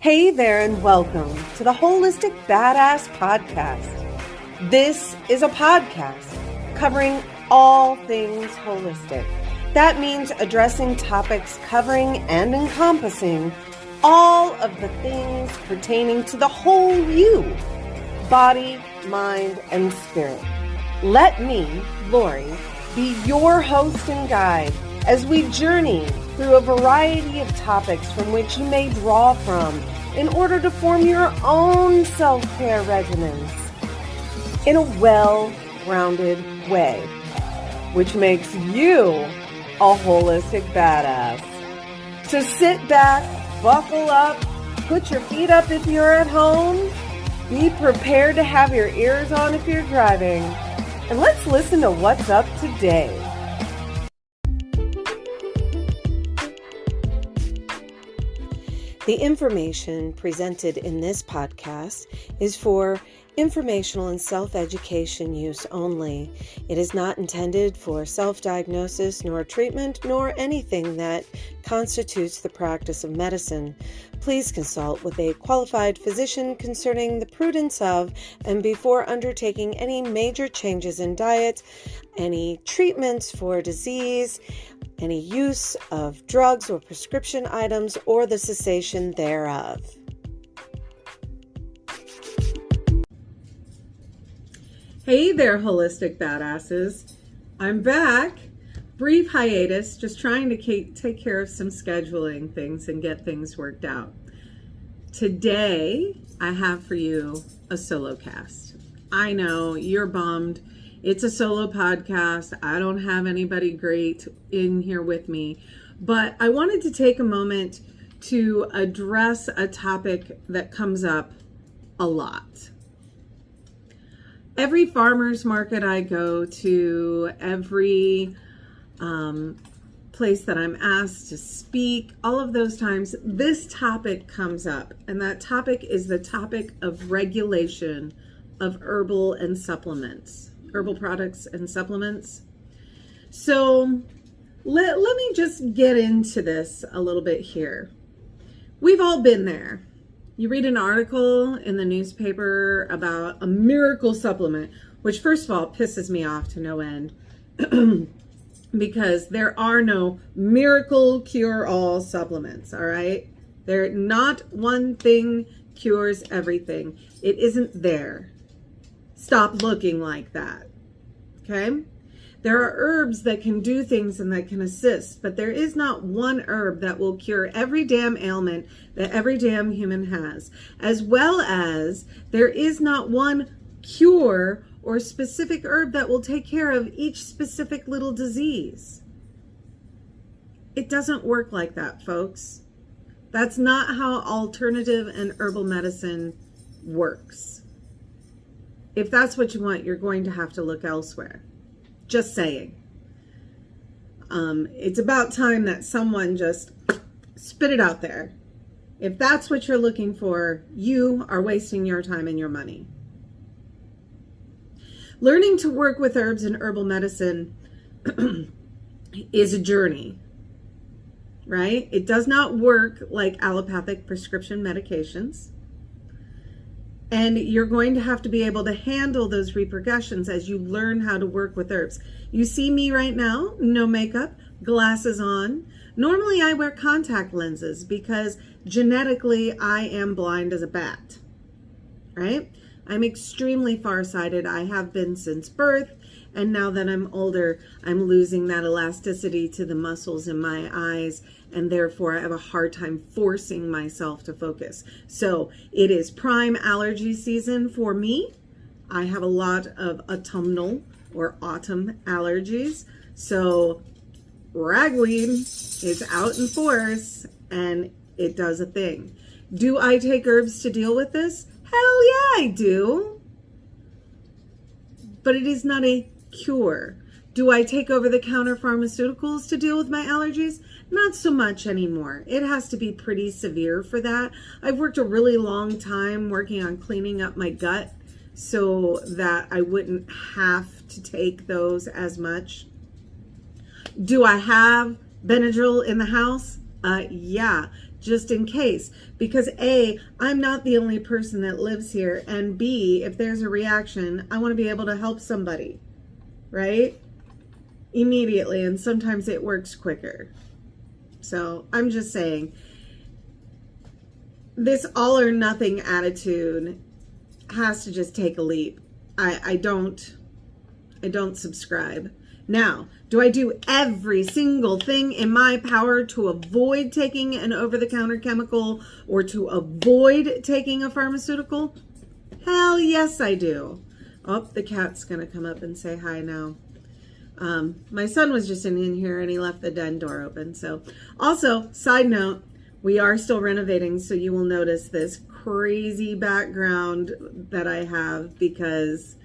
Hey there and welcome to the Wholistic Bad Ass podcast. This is a podcast covering all things holistic. That means addressing topics covering and encompassing all of the things pertaining to the whole you, body, mind, and spirit. Let me, Lori, be your host and guide as we journey through a variety of topics from which you may draw from in order to form your own self-care regimens in a well-rounded way, which makes you a holistic badass. So sit back, buckle up, put your feet up if you're at home, be prepared to have your ears on if you're driving, and let's listen to what's up today. The information presented in this podcast is for informational and self-education use only. It is not intended for self-diagnosis, nor treatment, nor anything that constitutes the practice of medicine. Please consult with a qualified physician concerning the prudence of and before undertaking any major changes in diet, any treatments for disease, any use of drugs or prescription items, or the cessation thereof. Hey there, holistic badasses. I'm back. Brief hiatus, just trying to take care of some scheduling things and get things worked out. Today, I have for you a solo cast. I know you're bummed. It's a solo podcast. I don't have anybody great in here with me, but I wanted to take a moment to address a topic that comes up a lot. Every farmer's market I go to, every place that I'm asked to speak, all of those times, this topic comes up, and that topic is the topic of regulation of herbal products and supplements. So let me just get into this a little bit here. We've all been there. You read an article in the newspaper about a miracle supplement, which first of all pisses me off to no end because there are no miracle cure-all supplements, all right? They're not one thing cures everything. It isn't there. Stop looking like that, okay? There are herbs that can do things and that can assist, but there is not one herb that will cure every damn ailment that every damn human has, as well as there is not one cure or specific herb that will take care of each specific little disease. It doesn't work like that, folks. That's not how alternative and herbal medicine works. If that's what you want, you're going to have to look elsewhere. Just saying. It's about time that someone just spit it out there. If that's what you're looking for, you are wasting your time and your money. Learning to work with herbs and herbal medicine is a journey, right? It does not work like allopathic prescription medications. And you're going to have to be able to handle those repercussions as you learn how to work with herbs. You see me right now, no makeup, glasses on. Normally I wear contact lenses because genetically I am blind as a bat, right? I'm extremely farsighted. I have been since birth. And now that I'm older, I'm losing that elasticity to the muscles in my eyes, and therefore I have a hard time forcing myself to focus. So it is prime allergy season for me. I have a lot of autumnal or autumn allergies. So ragweed is out in force and it does a thing. Do I take herbs to deal with this? Hell yeah, I do. But it is not a cure. Do I take over-the-counter pharmaceuticals to deal with my allergies? Not so much anymore. It has to be pretty severe for that. I've worked a really long time working on cleaning up my gut so that I wouldn't have to take those as much. Do I have Benadryl in the house? Yeah. just in case. Because A, I'm not the only person that lives here. And B, if there's a reaction, I want to be able to help somebody, right? Immediately. And sometimes it works quicker. So I'm just saying, this all or nothing attitude has to just take a leap. I don't subscribe. Now, do I do every single thing in my power to avoid taking an over-the-counter chemical or to avoid taking a pharmaceutical? Hell yes, I do. Oh, the cat's going to come up and say hi now. My son was just in here and he left the den door open. So, also, side note, we are still renovating, so you will notice this crazy background that I have because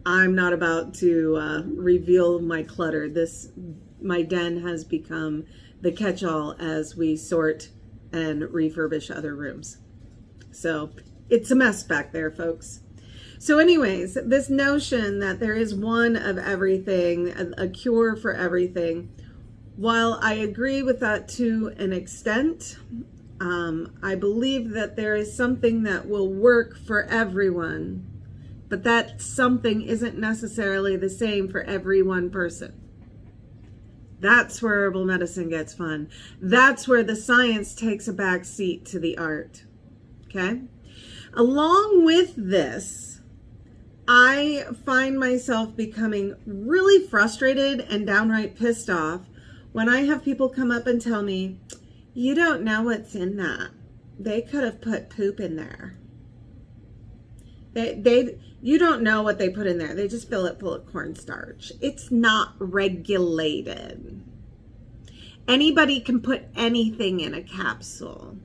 I'm not about to reveal my clutter. My den has become the catch-all as we sort and refurbish other rooms. So it's a mess back there, folks. So anyways, this notion that there is one of everything, a cure for everything, while I agree with that to an extent, I believe that there is something that will work for everyone, but that something isn't necessarily the same for every one person. That's where herbal medicine gets fun. That's where the science takes a back seat to the art. Okay? Along with this, I find myself becoming really frustrated and downright pissed off when I have people come up and tell me, you don't know what's in that. They could have put poop in there. You don't know what they put in there. They just fill it full of cornstarch. It's not regulated. Anybody can put anything in a capsule.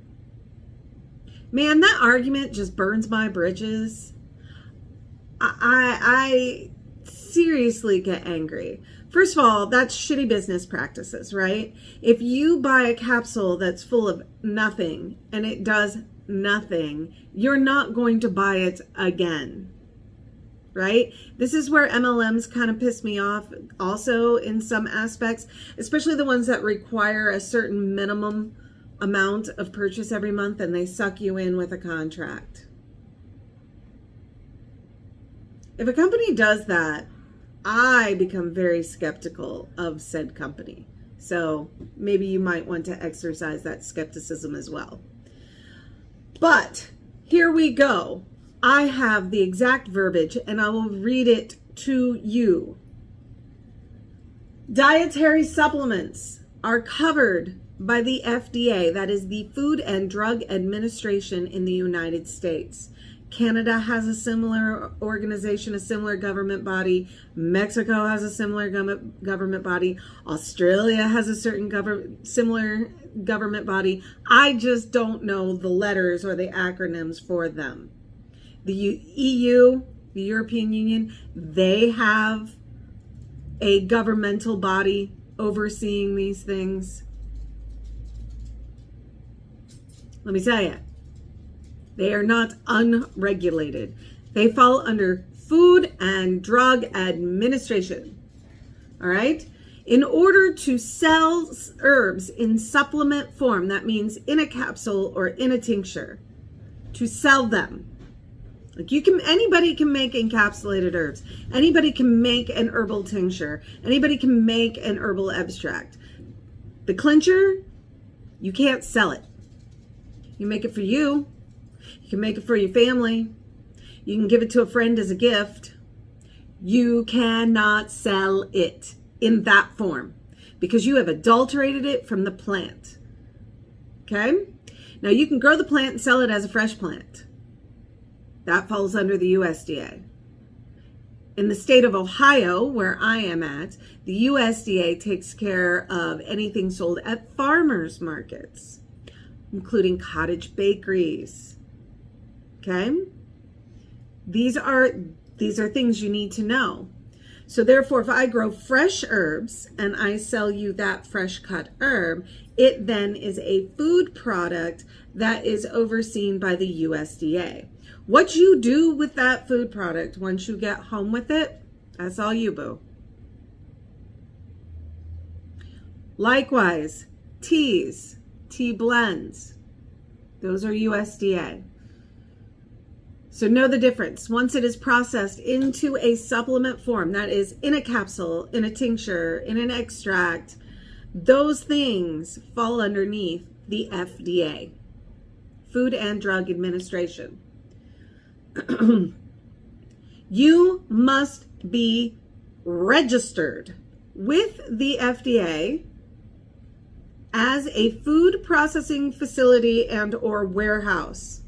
Man, that argument just burns my bridges. I seriously get angry. First of all, that's shitty business practices, right? If you buy a capsule that's full of nothing and it does nothing, you're not going to buy it again, right? This is where MLMs kind of piss me off also in some aspects, especially the ones that require a certain minimum amount of purchase every month and they suck you in with a contract. If a company does that, I become very skeptical of said company. So maybe you might want to exercise that skepticism as well. But here we go. I have the exact verbiage and I will read it to you. Dietary supplements are covered by the FDA, that is the Food and Drug Administration in the United States. Canada has a similar organization, a similar government body. Mexico has a similar government body. Australia has a certain similar government body. I just don't know the letters or the acronyms for them. The EU, the European Union, they have a governmental body overseeing these things. Let me tell you. They are not unregulated. They fall under Food and Drug Administration. All right? In order to sell herbs in supplement form, that means in a capsule or in a tincture, to sell them. Like anybody can make encapsulated herbs. Anybody can make an herbal tincture. Anybody can make an herbal extract. The clincher, you can't sell it. You make it for you. You can make it for your family. You can give it to a friend as a gift. You cannot sell it in that form because you have adulterated it from the plant. Okay? Now you can grow the plant and sell it as a fresh plant. That falls under the USDA. In the state of Ohio, where I am at, the USDA takes care of anything sold at farmers markets, including cottage bakeries. Okay? These are things you need to know. So therefore, if I grow fresh herbs and I sell you that fresh cut herb, it then is a food product that is overseen by the USDA. What you do with that food product once you get home with it, that's all you, boo. Likewise, teas, tea blends. Those are USDA. So know the difference. Once it is processed into a supplement form, that is in a capsule, in a tincture, in an extract, those things fall underneath the FDA, Food and Drug Administration. You must be registered with the FDA as a food processing facility and or warehouse,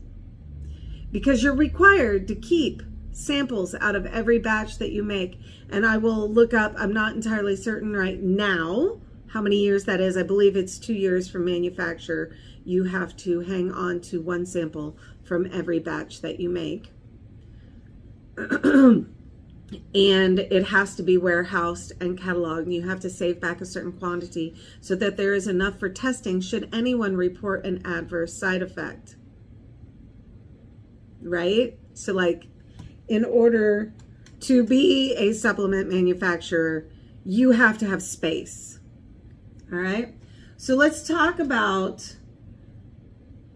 because you're required to keep samples out of every batch that you make. And I will look up, I'm not entirely certain right now how many years that is. I believe it's 2 years from manufacture. You have to hang on to one sample from every batch that you make. And it has to be warehoused and cataloged. You have to save back a certain quantity so that there is enough for testing should anyone report an adverse side effect. Right? So like, in order to be a supplement manufacturer, you have to have space. All right? So let's talk about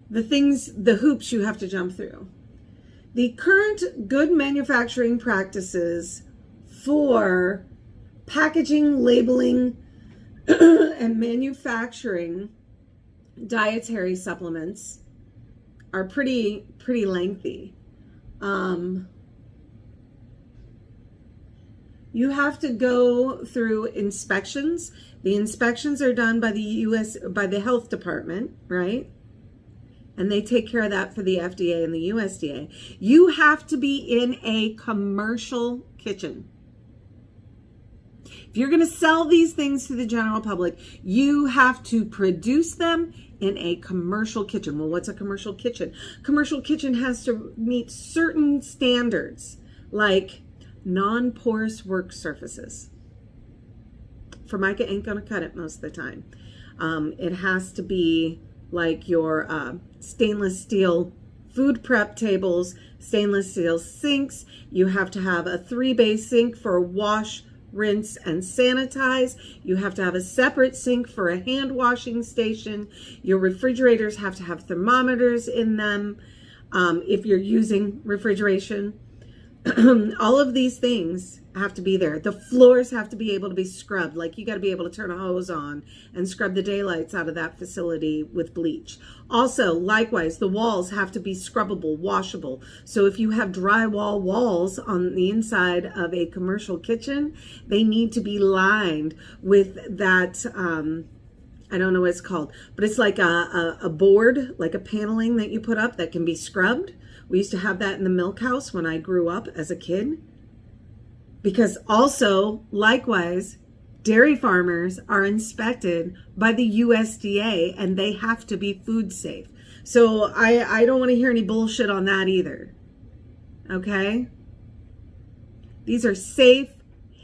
the things, the hoops you have to jump through. The current good manufacturing practices for packaging, labeling, and manufacturing dietary supplements are pretty lengthy. You have to go through inspections. The inspections are done by the health department, right? And they take care of that for the FDA and the USDA. You have to be in a commercial kitchen. If you're going to sell these things to the general public, you have to produce them in a commercial kitchen. Well, what's a commercial kitchen? Commercial kitchen has to meet certain standards, like non-porous work surfaces. Formica ain't going to cut it most of the time. It has to be like your stainless steel food prep tables, stainless steel sinks. You have to have a 3-bay sink for wash, rinse, and sanitize. You have to have a separate sink for a hand washing station. Your refrigerators have to have thermometers in them if you're using refrigeration. All of these things have to be there. The floors have to be able to be scrubbed. Like, you got to be able to turn a hose on and scrub the daylights out of that facility with bleach. Also, likewise, the walls have to be scrubbable, washable. So if you have drywall walls on the inside of a commercial kitchen, they need to be lined with that, I don't know what it's called, but it's like a board, like a paneling that you put up that can be scrubbed. We used to have that in the milk house when I grew up as a kid. Because also, likewise, dairy farmers are inspected by the USDA and they have to be food safe. So I don't want to hear any bullshit on that either. Okay? These are safe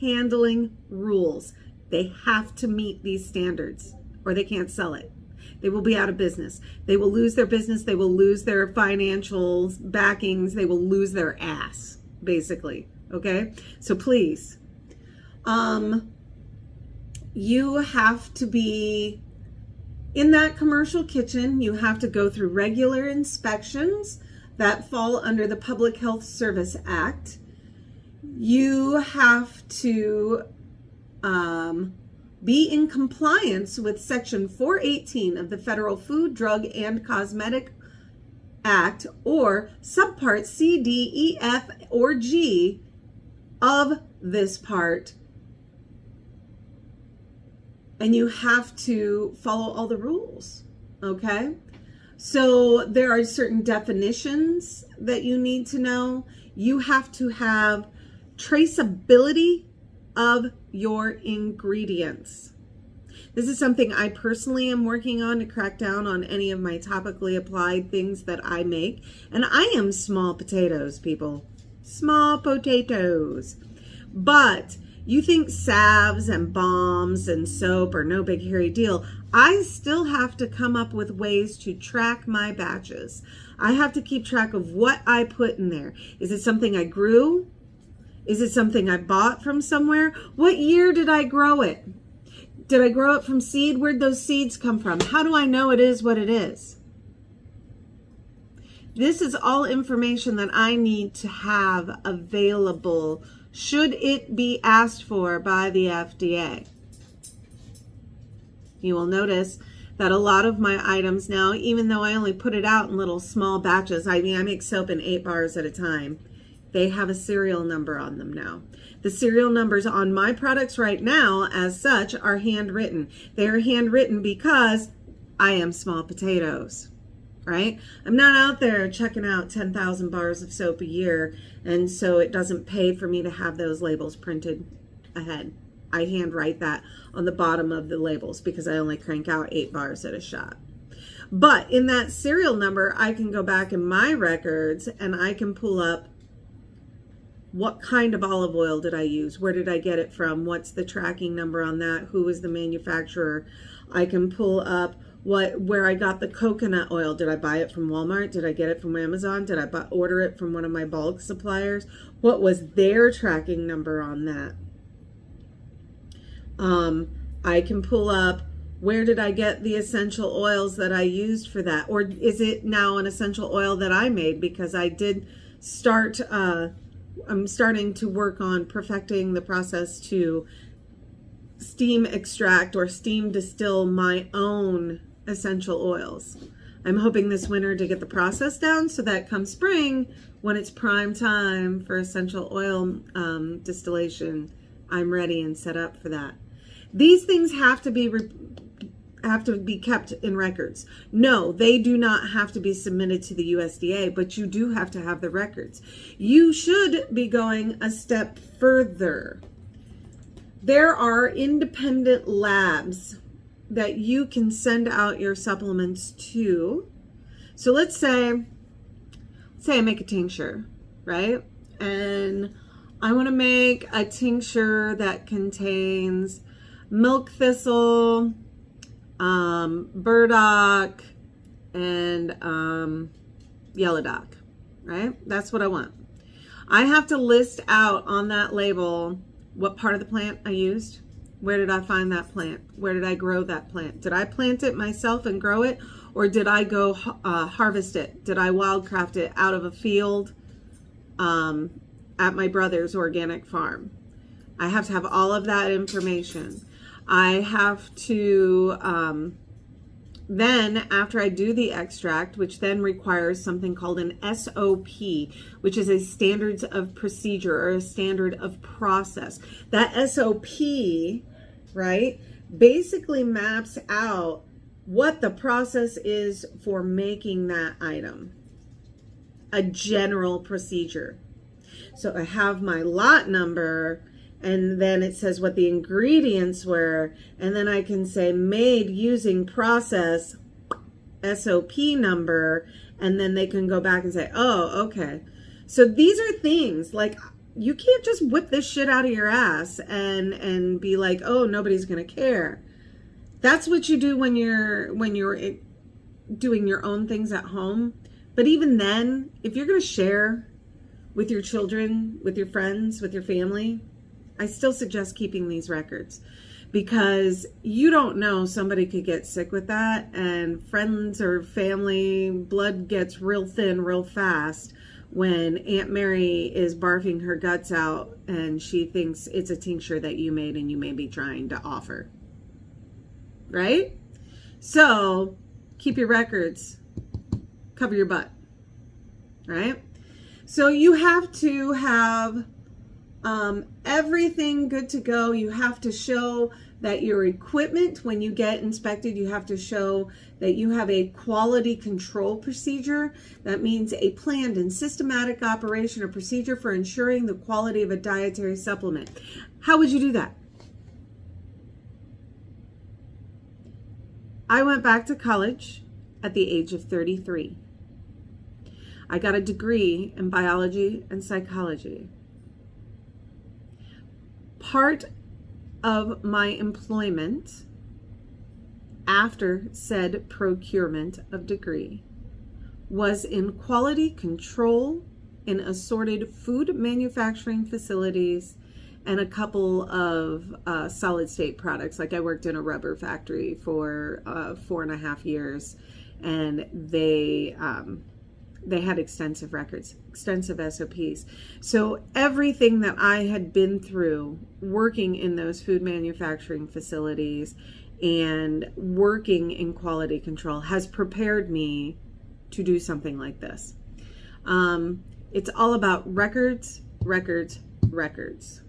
handling rules. They have to meet these standards or they can't sell it. They will be out of business. They will lose their business. They will lose their financial backings. They will lose their ass, basically. Okay? So please, you have to be in that commercial kitchen. You have to go through regular inspections that fall under the Public Health Service Act. You have to be in compliance with Section 418 of the Federal Food, Drug, and Cosmetic Act, or Subpart C, D, E, F, or G of this part. And you have to follow all the rules, okay? So there are certain definitions that you need to know. You have to have traceability of your ingredients. This is something I personally am working on to crack down on any of my topically applied things that I make. And I am small potatoes, people. Small potatoes. But you think salves and balms and soap are no big hairy deal. I still have to come up with ways to track my batches. I have to keep track of what I put in there. Is it something I grew? Is it something I bought from somewhere? What year did I grow it? Did I grow it from seed? Where'd those seeds come from? How do I know it is what it is? This is all information that I need to have available should it be asked for by the FDA. You will notice that a lot of my items now, even though I only put it out in little small batches, I mean, I make soap in 8 bars at a time, they have a serial number on them now. The serial numbers on my products right now, as such, are handwritten. They're handwritten because I am small potatoes, right? I'm not out there checking out 10,000 bars of soap a year, and so it doesn't pay for me to have those labels printed ahead. I handwrite that on the bottom of the labels because I only crank out 8 bars at a shot. But in that serial number, I can go back in my records and I can pull up what kind of olive oil did I use? Where did I get it from? What's the tracking number on that? Who was the manufacturer? I can pull up where I got the coconut oil. Did I buy it from Walmart? Did I get it from Amazon? Did I order it from one of my bulk suppliers? What was their tracking number on that? I can pull up where did I get the essential oils that I used for that? Or is it now an essential oil that I made? Because I did start, I'm starting to work on perfecting the process to steam extract or steam distill my own essential oils. I'm hoping this winter to get the process down so that come spring, when it's prime time for essential oil distillation, I'm ready and set up for that. These things have to be kept in records. No, they do not have to be submitted to the USDA, but you do have to have the records. You should be going a step further. There are independent labs that you can send out your supplements to. So let's say I make a tincture, right? And I want to make a tincture that contains milk thistle, burdock, and yellow dock, right? That's what I want. I have to list out on that label what part of the plant I used. Where did I find that plant? Where did I grow that plant? Did I plant it myself and grow it? Or did I go harvest it? Did I wildcraft it out of a field at my brother's organic farm? I have to have all of that information. I have to, then after I do the extract, which then requires something called an SOP, which is a standards of procedure or a standard of process. That SOP, right, basically maps out what the process is for making that item. A general procedure. So I have my lot number, and then it says what the ingredients were, and then I can say made using process SOP number, and then they can go back and say, oh, okay. So these are things like you can't just whip this shit out of your ass and be like, oh, nobody's gonna care. That's what you do when you're doing your own things at home. But even then, if you're gonna share with your children, with your friends, with your family, I still suggest keeping these records, because you don't know, somebody could get sick with that, and friends or family blood gets real thin real fast when Aunt Mary is barfing her guts out and she thinks it's a tincture that you made and you may be trying to offer. Right? So keep your records, cover your butt. Right? So you have to have everything good to go. You have to show that your equipment, when you get inspected, you have to show that you have a quality control procedure. That means a planned and systematic operation or procedure for ensuring the quality of a dietary supplement. How would you do that? I went back to college at the age of 33. I got a degree in biology and psychology. Part of my employment after said procurement of degree was in quality control in assorted food manufacturing facilities and a couple of solid state products. Like I worked in a rubber factory for 4.5 years, and they had extensive records, extensive SOPs. So everything that I had been through working in those food manufacturing facilities and working in quality control has prepared me to do something like this. It's all about records, records, records.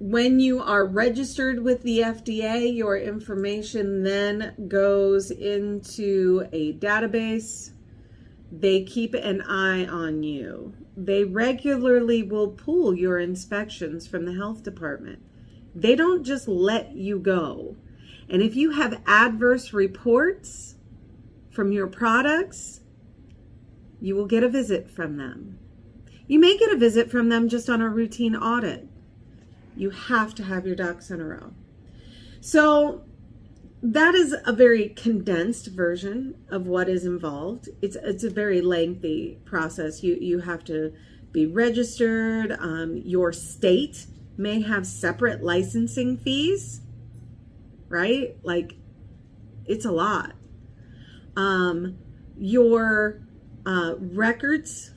When you are registered with the FDA, your information then goes into a database. They keep an eye on you. They regularly will pull your inspections from the health department. They don't just let you go. And if you have adverse reports from your products, you will get a visit from them. You may get a visit from them just on a routine audit. You have to have your ducks in a row. So that is a very condensed version of what is involved. It's a very lengthy process. You have to be registered. Your state may have separate licensing fees, right? Like, it's a lot. Your records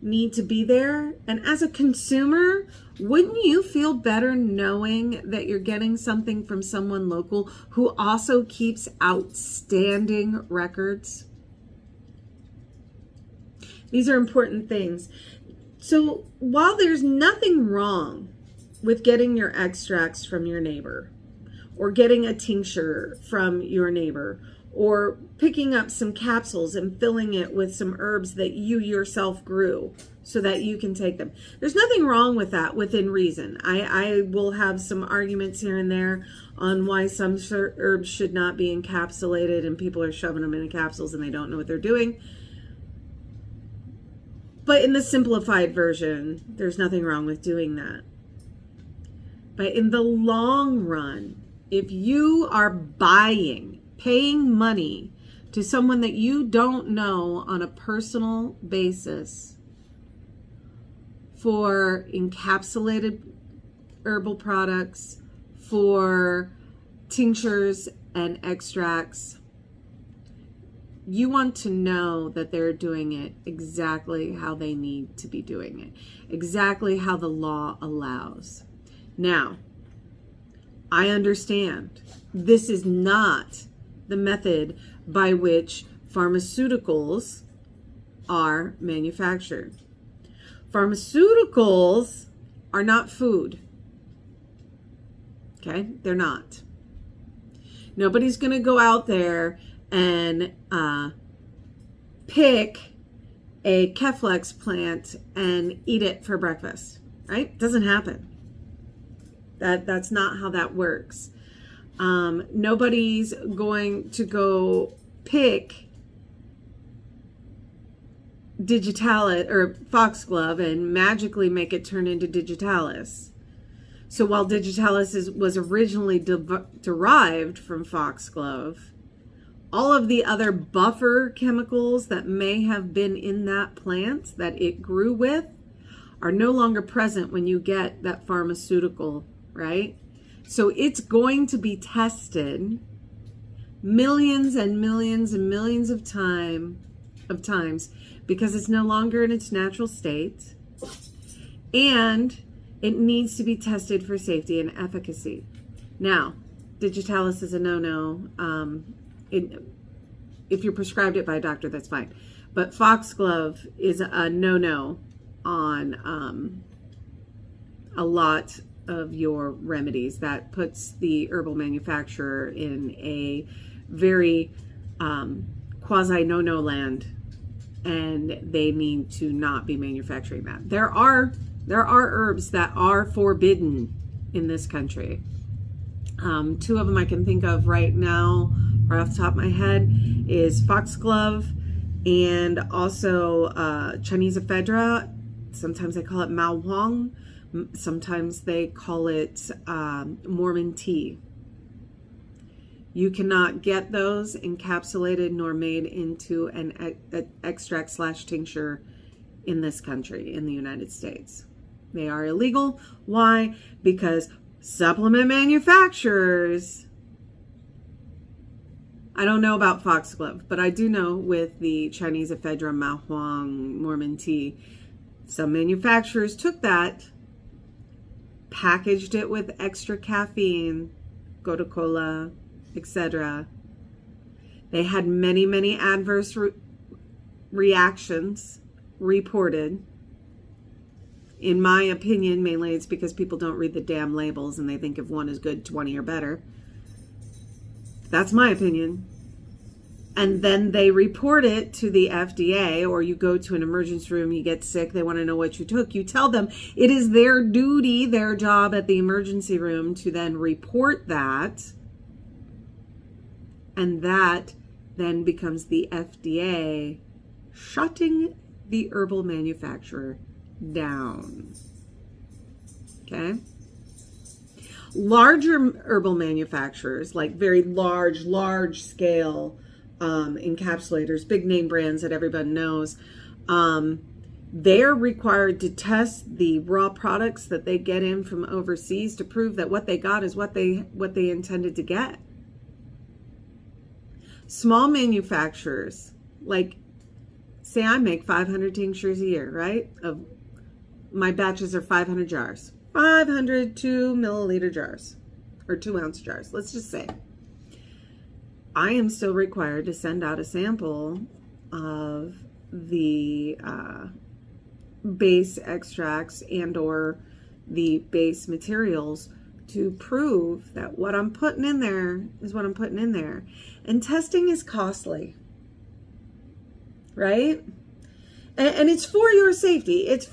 need to be there. And as a consumer, wouldn't you feel better knowing that you're getting something from someone local who also keeps outstanding records? These are important things. So while there's nothing wrong with getting your extracts from your neighbor, or getting a tincture from your neighbor, or picking up some capsules and filling it with some herbs that you yourself grew so that you can take them. There's nothing wrong with that within reason. I will have some arguments here and there on why some herbs should not be encapsulated, and people are shoving them in capsules and they don't know what they're doing. But in the simplified version, there's nothing wrong with doing that. But in the long run, if you are paying money to someone that you don't know on a personal basis for encapsulated herbal products, for tinctures and extracts, you want to know that they're doing it exactly how they need to be doing it, exactly how the law allows. Now, I understand this is not the method by which pharmaceuticals are manufactured. Pharmaceuticals are not food. Okay? They're not. Nobody's going to go out there and pick a Keflex plant and eat it for breakfast, right? Doesn't happen. That's not how that works. Nobody's going to go pick digitalis or foxglove and magically make it turn into digitalis. So while digitalis was originally derived from foxglove, all of the other buffer chemicals that may have been in that plant that it grew with are no longer present when you get that pharmaceutical, right? So it's going to be tested millions and millions and millions of times because it's no longer in its natural state, and it needs to be tested for safety and efficacy. Now, digitalis is a no-no. If you're prescribed it by a doctor, that's fine. But foxglove is a no-no on a lot of your remedies. That puts the herbal manufacturer in a very quasi no-no land, and they need to not be manufacturing that. There are herbs that are forbidden in this country. Two of them I can think of right now, right off the top of my head, is foxglove and also Chinese ephedra. Sometimes they call it Mao Huang. Sometimes they call it Mormon tea. You cannot get those encapsulated nor made into an extract / tincture in this country, in the United States. They are illegal. Why? Because supplement manufacturers, I don't know about foxglove, but I do know with the Chinese ephedra, mahuang, Mormon tea, some manufacturers took that, packaged it with extra caffeine, Coca-Cola, etc. They had many, many adverse reactions reported. In my opinion, mainly it's because people don't read the damn labels and they think if one is good, 20 are better. That's my opinion. And then they report it to the FDA, or you go to an emergency room, you get sick, they want to know what you took. You tell them it is their duty, their job at the emergency room to then report that. And that then becomes the FDA shutting the herbal manufacturer down. Okay? Larger herbal manufacturers, like very large scale encapsulators, big name brands that everybody knows, they're required to test the raw products that they get in from overseas to prove that what they got is what they intended to get. Small manufacturers, like say I make 500 tinctures a year, right? Of my batches are 500 jars. 500 2-milliliter jars or 2-ounce jars. Let's just say I am still required to send out a sample of the base extracts and or the base materials to prove that what I'm putting in there is what I'm putting in there. And testing is costly, right? And it's for your safety. It's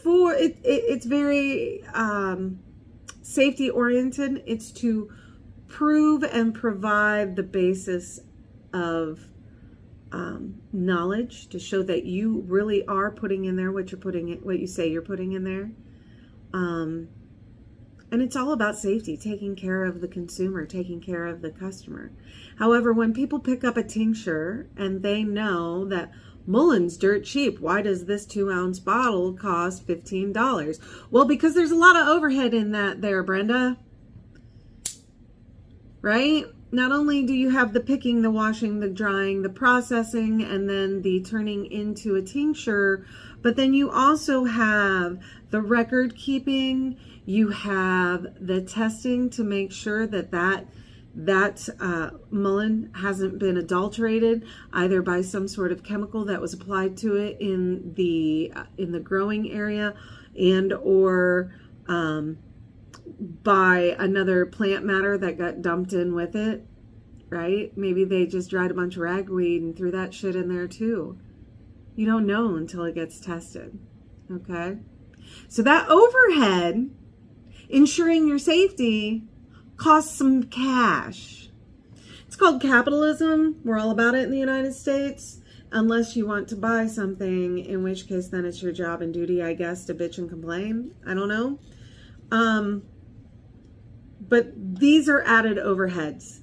very safety oriented. It's to prove and provide the basis of knowledge to show that you really are putting in there what you say you're putting in there. And it's all about safety, taking care of the consumer, taking care of the customer. However, when people pick up a tincture and they know that Mullen's dirt cheap, why does this 2-ounce bottle cost $15? Well, because there's a lot of overhead in that there, Brenda. Right? Not only do you have the picking, the washing, the drying, the processing, and then the turning into a tincture, but then you also have the record keeping, you have the testing to make sure that mullein hasn't been adulterated either by some sort of chemical that was applied to it in the growing area and or by another plant matter that got dumped in with it, right? Maybe they just dried a bunch of ragweed and threw that shit in there too. You don't know until it gets tested, okay? So that overhead, ensuring your safety, costs some cash. It's called capitalism. We're all about it in the United States. Unless you want to buy something, in which case then it's your job and duty, I guess, to bitch and complain. I don't know. But these are added overheads.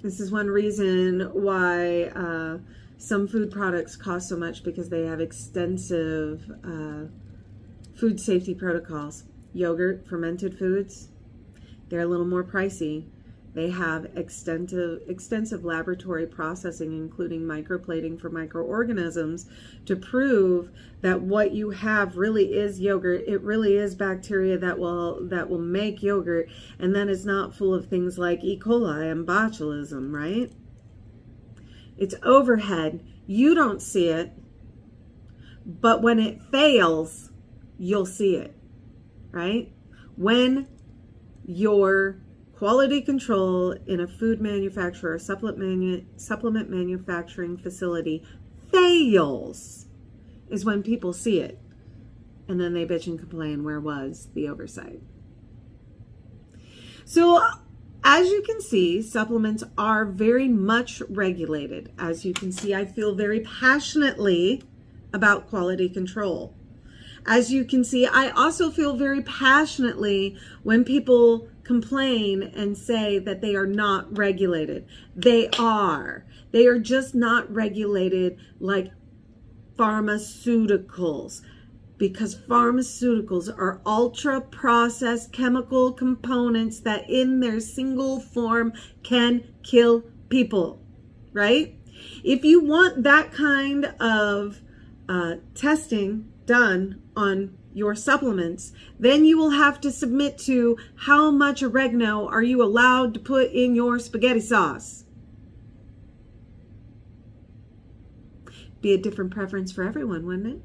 This is one reason why some food products cost so much, because they have extensive food safety protocols. Yogurt, fermented foods, they're a little more pricey. They have extensive laboratory processing, including microplating for microorganisms, to prove that what you have really is yogurt. It really is bacteria that will make yogurt, and then it's not full of things like E. coli and botulism, right? It's overhead. You don't see it, but when it fails, you'll see it, right? When your quality control in a food manufacturer or supplement manufacturing facility fails is when people see it. And then they bitch and complain, where was the oversight? So as you can see, supplements are very much regulated. As you can see, I feel very passionately about quality control. As you can see, I also feel very passionately when people complain and say that they are not regulated. They are. They are just not regulated like pharmaceuticals, because pharmaceuticals are ultra processed chemical components that in their single form can kill people, right? If you want that kind of testing done on your supplements, then you will have to submit to how much oregano are you allowed to put in your spaghetti sauce. Be a different preference for everyone, wouldn't it?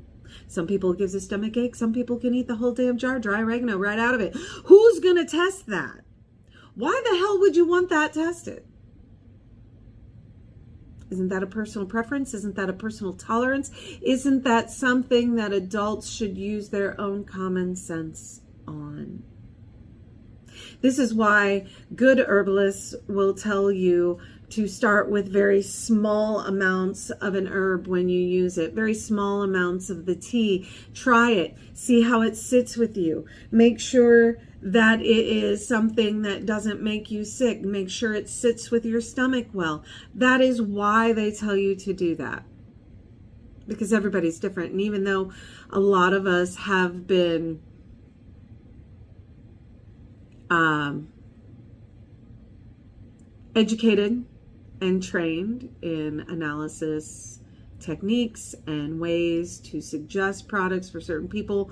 Some people it gives a stomach ache. Some people can eat the whole damn jar dry oregano right out of it. Who's going to test that? Why the hell would you want that tested? Isn't that a personal preference? Isn't that a personal tolerance? Isn't that something that adults should use their own common sense on? This is why good herbalists will tell you to start with very small amounts of an herb when you use it, very small amounts of the tea. Try it. See how it sits with you. Make sure that it is something that doesn't make you sick. Make sure it sits with your stomach well. That is why they tell you to do that. Because everybody's different. And even though a lot of us have been educated and trained in analysis techniques and ways to suggest products for certain people,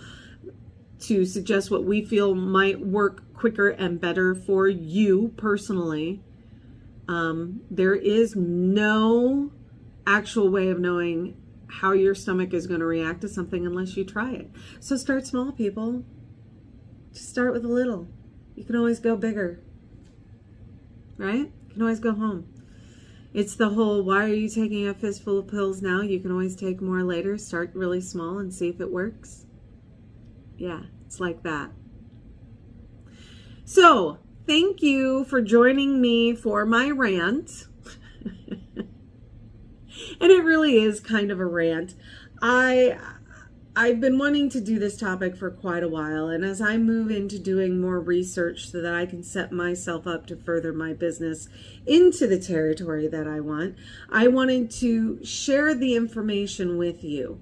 to suggest what we feel might work quicker and better for you personally, there is no actual way of knowing how your stomach is going to react to something unless you try it. So start small, people. Just start with a little. You can always go bigger, right? You can always go home. It's the whole, why are you taking a fistful of pills now? You can always take more later. Start really small and see if it works. Yeah, it's like that. So, thank you for joining me for my rant. And it really is kind of a rant. I've been wanting to do this topic for quite a while, and as I move into doing more research so that I can set myself up to further my business into the territory that I want, I wanted to share the information with you.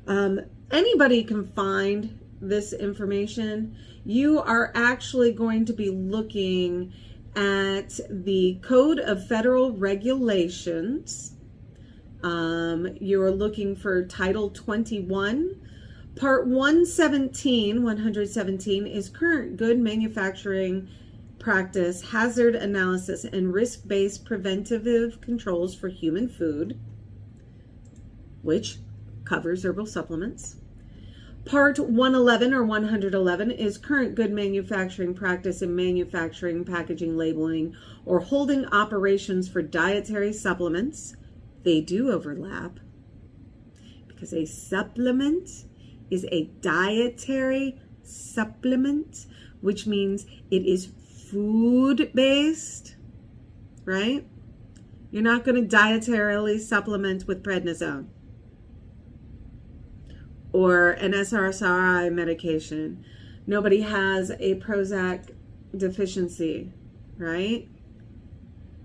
Anybody can find this information. You are actually going to be looking at the Code of Federal Regulations. You're looking for Title 21. Part 117 is current good manufacturing practice, hazard analysis, and risk-based preventative controls for human food, which covers herbal supplements. Part 111 is current good manufacturing practice in manufacturing, packaging, labeling, or holding operations for dietary supplements. They do overlap because a supplement is a dietary supplement, which means it is food-based, right? You're not going to dietarily supplement with prednisone or an SSRI medication. Nobody has a Prozac deficiency, right?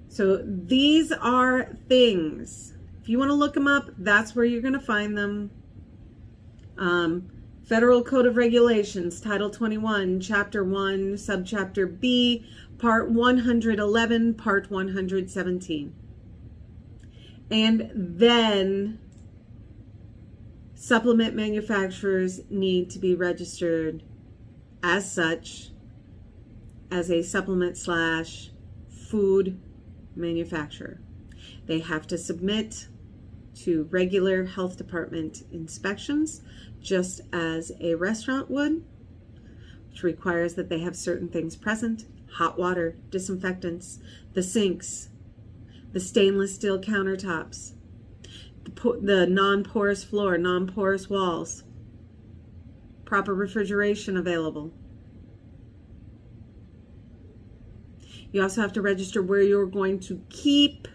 So these are things. If you want to look them up, that's where you're going to find them. Federal Code of Regulations, Title 21, Chapter 1, Subchapter B, Part 111, Part 117. And then supplement manufacturers need to be registered as such as a supplement / food manufacturer. They have to submit to regular health department inspections, just as a restaurant would, which requires that they have certain things present: hot water, disinfectants, the sinks, the stainless steel countertops, the non-porous floor, non-porous walls, proper refrigeration available. You also have to register where you're going to keep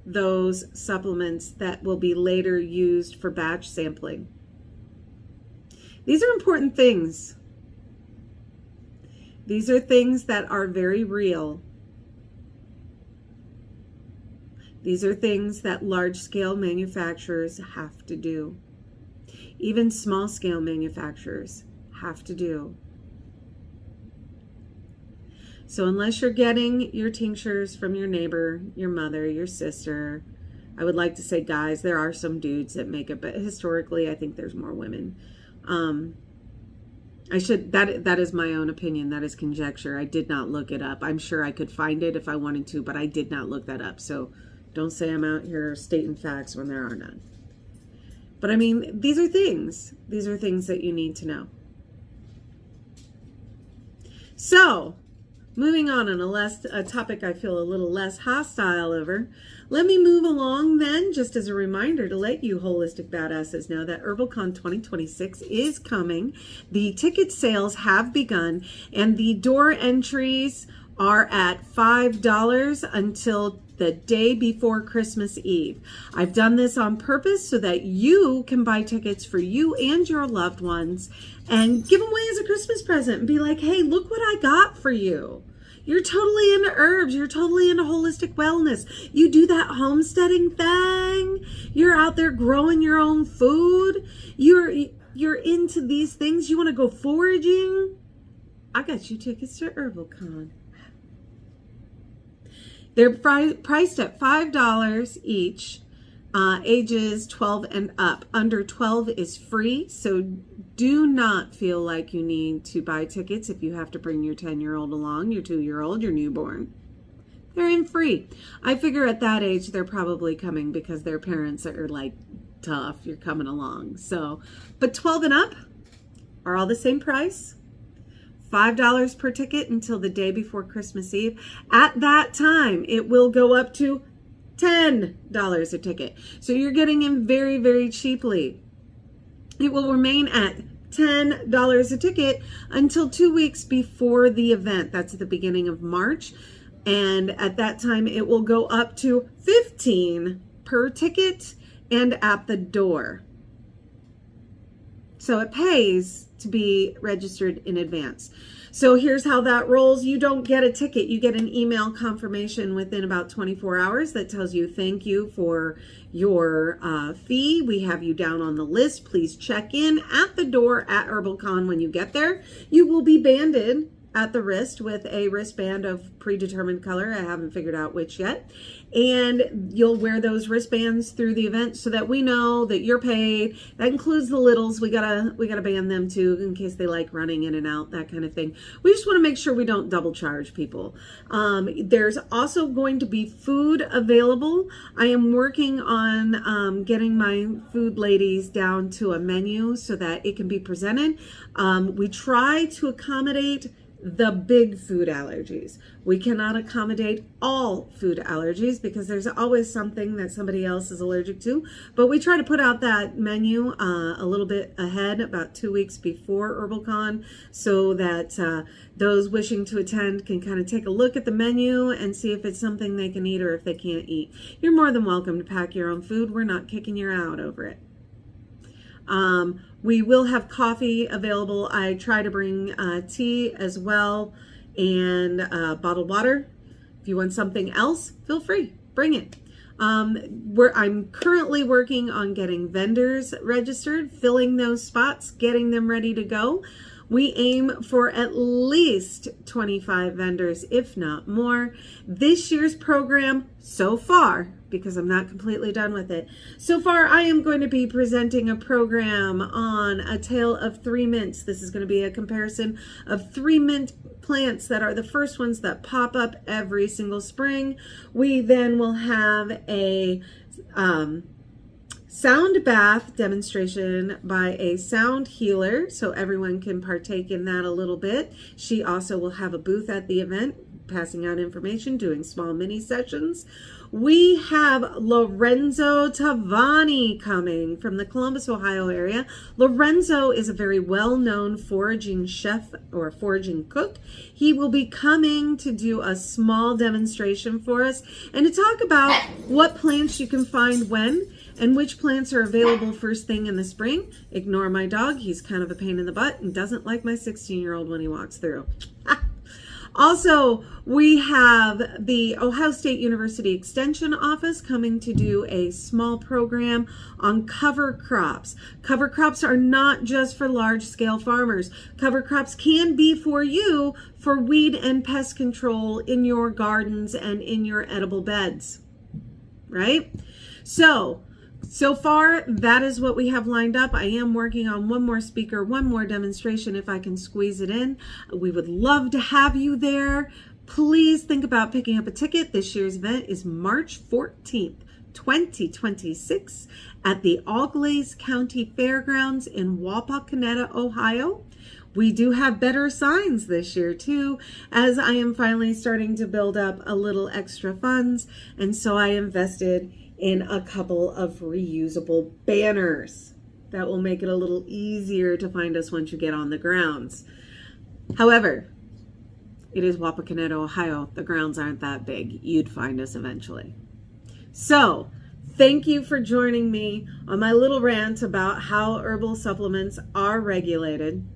those supplements that will be later used for batch sampling. These are important things. These are things that are very real. These are things that large-scale manufacturers have to do. Even small scale manufacturers have to do. So unless you're getting your tinctures from your neighbor, your mother, your sister, I would like to say guys, there are some dudes that make it, but historically I think there's more women. That is my own opinion. That is conjecture. I did not look it up. I'm sure I could find it if I wanted to, but I did not look that up. So don't say I'm out here stating facts when there are none. But I mean, these are things. These are things that you need to know. So, moving on a topic I feel a little less hostile over, let me move along then, just as a reminder to let you holistic badasses know that HerbalCon 2026 is coming. The ticket sales have begun, and the door entries are at $5 until the day before Christmas Eve. I've done this on purpose so that you can buy tickets for you and your loved ones and give them away as a Christmas present and be like, hey, look what I got for you. You're totally into herbs. You're totally into holistic wellness. You do that homesteading thing. You're out there growing your own food. You're into these things. You want to go foraging. I got you tickets to HerbalCon. They're priced at $5 each, ages 12 and up. Under 12 is free, so do not feel like you need to buy tickets if you have to bring your 10-year-old along, your 2-year-old, your newborn. They're in free. I figure at that age they're probably coming because their parents are like, tough, you're coming along. So, but 12 and up are all the same price. $5 per ticket until the day before Christmas Eve. At that time, it will go up to $10 a ticket. So you're getting in very, very cheaply. It will remain at $10 a ticket until 2 weeks before the event. That's at the beginning of March. And at that time, it will go up to $15 per ticket and at the door. So it pays to be registered in advance. So here's how that rolls. You don't get a ticket. You get an email confirmation within about 24 hours that tells you thank you for your fee. We have you down on the list. Please check in at the door at HerbalCon when you get there. You will be banded at the wrist with a wristband of predetermined color. I haven't figured out which yet. And you'll wear those wristbands through the event so that we know that you're paid. That includes the littles. We gotta band them too in case they like running in and out, that kind of thing. We just want to make sure we don't double charge people. There's also going to be food available. I am working on getting my food ladies down to a menu so that it can be presented. We try to accommodate the big food allergies. We cannot accommodate all food allergies because there's always something that somebody else is allergic to. But we try to put out that menu a little bit ahead, about 2 weeks before HerbalCon, so that those wishing to attend can kind of take a look at the menu and see if it's something they can eat or if they can't eat. You're more than welcome to pack your own food. We're not kicking you out over it. We will have coffee available. I try to bring tea as well and bottled water. If you want something else, feel free, bring it. I'm currently working on getting vendors registered, filling those spots, getting them ready to go. We aim for at least 25 vendors, if not more. This year's program so far, because I'm not completely done with it, so far I am going to be presenting a program on A Tale of Three Mints. This is going to be a comparison of 3 mint plants that are the first ones that pop up every single spring. We then will have a sound bath demonstration by a sound healer, so everyone can partake in that a little bit. She also will have a booth at the event, passing out information, doing small mini sessions. We have Lorenzo Tavani coming from the Columbus, Ohio area. Lorenzo is a very well-known foraging chef or foraging cook. He will be coming to do a small demonstration for us and to talk about what plants you can find when and which plants are available first thing in the spring. Ignore my dog. He's kind of a pain in the butt and doesn't like my 16-year-old when he walks through. Also, we have the Ohio State University Extension Office coming to do a small program on cover crops. Cover crops are not just for large-scale farmers. Cover crops can be for you for weed and pest control in your gardens and in your edible beds, right? So far, that is what we have lined up. I am working on one more speaker, one more demonstration if I can squeeze it in. We would love to have you there. Please think about picking up a ticket. This year's event is March 14th, 2026 at the Auglaize County Fairgrounds in Wapakoneta, Ohio. We do have better signs this year too, as I am finally starting to build up a little extra funds, and so I invested in a couple of reusable banners that will make it a little easier to find us once you get on the grounds. However, it is Wapakoneta, Ohio. The grounds aren't that big. You'd find us eventually. So, thank you for joining me on my little rant about how herbal supplements are regulated.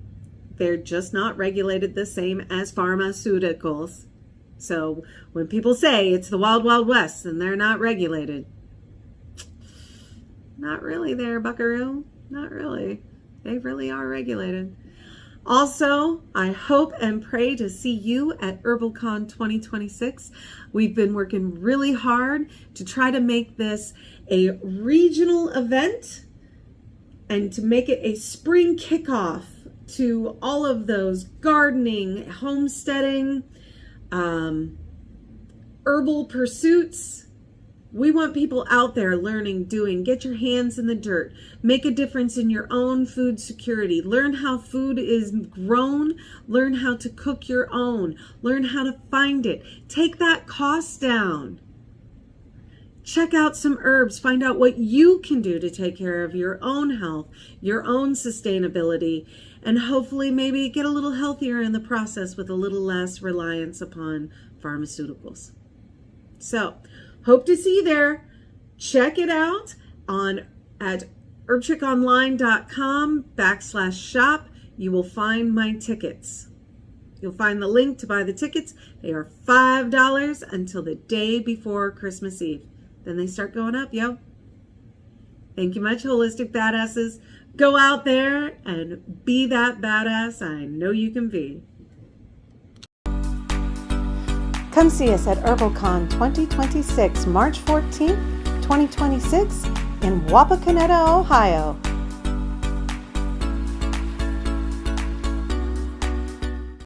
They're just not regulated the same as pharmaceuticals. So, when people say it's the Wild Wild West and they're not regulated, not really there, buckaroo. Not really. They really are regulated. Also, I hope and pray to see you at HerbalCon 2026. We've been working really hard to try to make this a regional event and to make it a spring kickoff to all of those gardening, homesteading, herbal pursuits. We want people out there learning, doing, get your hands in the dirt, make a difference in your own food security, learn how food is grown, learn how to cook your own, learn how to find it, take that cost down. Check out some herbs, find out what you can do to take care of your own health, your own sustainability, and hopefully maybe get a little healthier in the process with a little less reliance upon pharmaceuticals. So, hope to see you there. Check it out at herbchickonline.com/shop. You will find my tickets. You'll find the link to buy the tickets. They are $5 until the day before Christmas Eve. Then they start going up, yo. Thank you much, Holistic Badasses. Go out there and be that badass I know you can be. Come see us at HerbalCon 2026, March 14th, 2026 in Wapakoneta, Ohio.